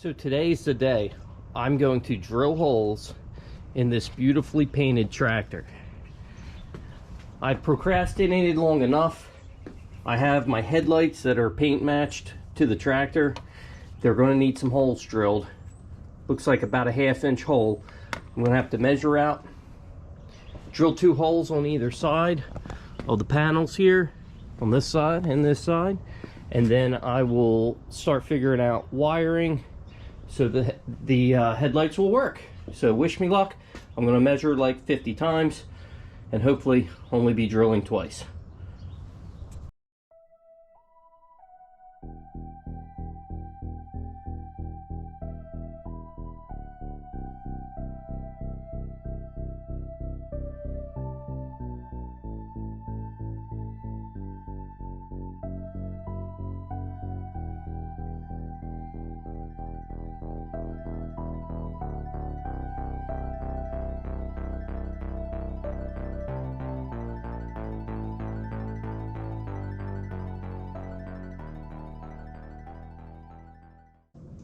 So today's the day. I'm going to drill holes in this beautifully painted tractor. I've procrastinated long enough. I have my headlights that are paint matched to the tractor. They're going to need some holes drilled. Looks like about a 1/2 inch hole. I'm going to have to measure out, drill 2 holes on either side of the panels here, on this side and this side, and then I will start figuring out wiring so the headlights will work. So wish me luck. I'm going to measure like 50 times and hopefully only be drilling twice.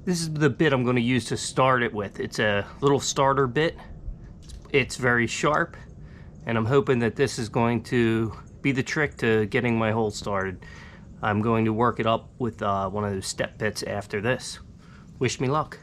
This is the bit I'm going to use to start it with. It's a little starter bit. It's very sharp, and I'm hoping that this is going to be the trick to getting my hole started. I'm going to work it up with one of those step bits after this. Wish me luck.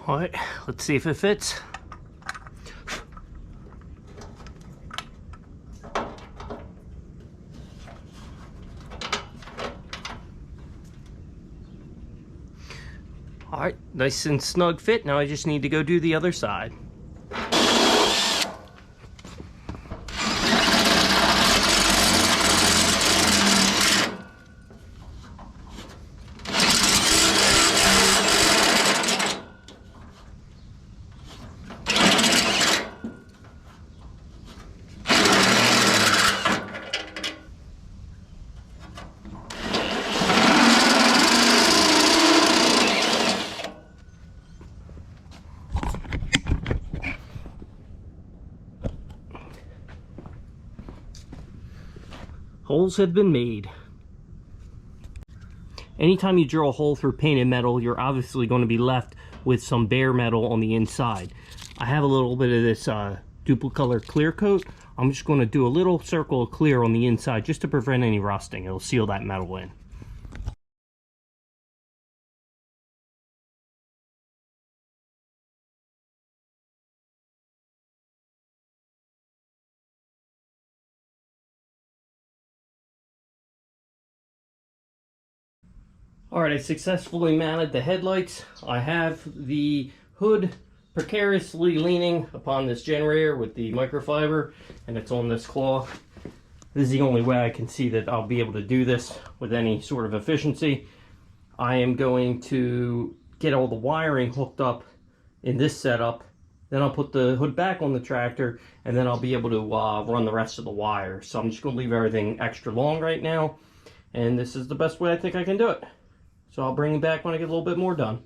All right, let's see if it fits. All right, nice and snug fit. Now I just need to go do the other side. Holes have been made. Anytime you drill a hole through painted metal, you're obviously going to be left with some bare metal on the inside. I have a little bit of this duplicolor clear coat. I'm just going to do a little circle of clear on the inside just to prevent any rusting. It'll seal that metal in. Alright, I successfully mounted the headlights. I have the hood precariously leaning upon this generator with the microfiber, and it's on this claw. This is the only way I can see that I'll be able to do this with any sort of efficiency. I am going to get all the wiring hooked up in this setup. Then I'll put the hood back on the tractor, and then I'll be able to run the rest of the wire. So I'm just going to leave everything extra long right now, and this is the best way I think I can do it. So I'll bring it back when I get a little bit more done.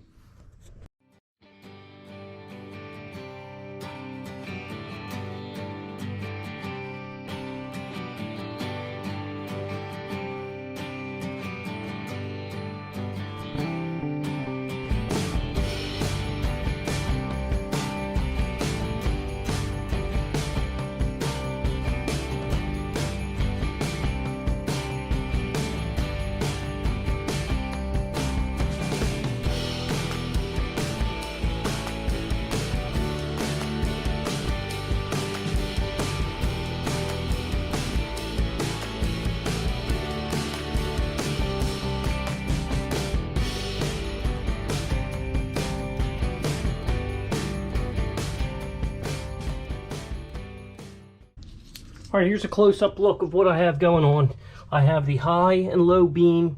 All right, here's a close-up look of what I have going on. I have the high and low beam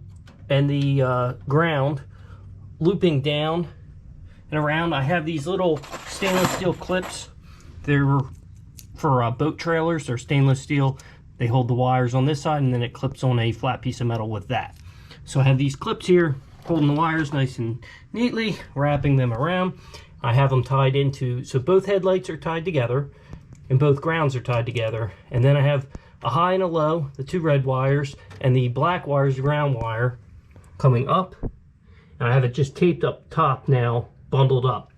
and the ground looping down and around. I have these little stainless steel clips. They're for boat trailers. They're stainless steel. They hold the wires on this side, and then it clips on a flat piece of metal with that. So I have these clips here holding the wires nice and neatly, wrapping them around. I have them tied into, so both headlights are tied together and both grounds are tied together. And then I have a high and a low, the two red wires, and the black wire is the ground wire coming up. And I have it just taped up top now, bundled up.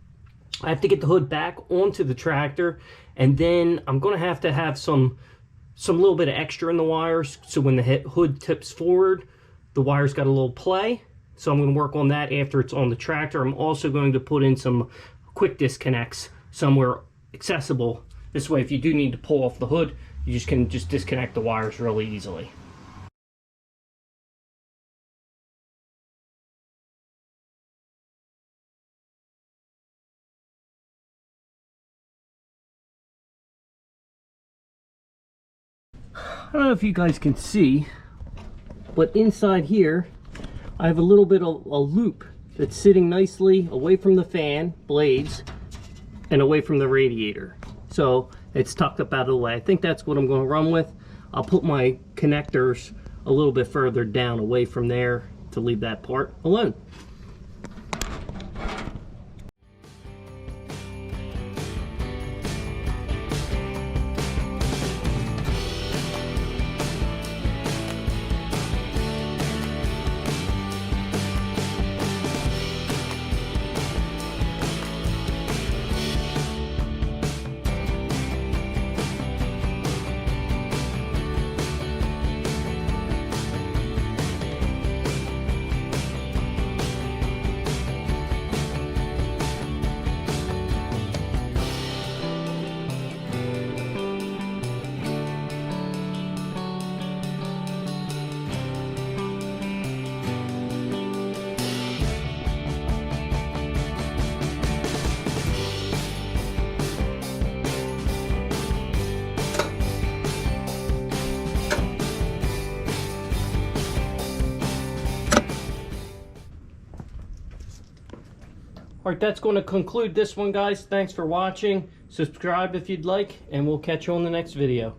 I have to get the hood back onto the tractor, and then I'm going to have some little bit of extra in the wires, so when the hood tips forward, the wires got a little play. So I'm going to work on that after it's on the tractor. I'm also going to put in some quick disconnects somewhere accessible. This way, if you do need to pull off the hood, you can just disconnect the wires really easily. I don't know if you guys can see, but inside here, I have a little bit of a loop that's sitting nicely away from the fan blades and away from the radiator. So it's tucked up out of the way. I think that's what I'm going to run with. I'll put my connectors a little bit further down away from there to leave that part alone. Alright, that's going to conclude this one, guys. Thanks for watching. Subscribe if you'd like, and we'll catch you on the next video.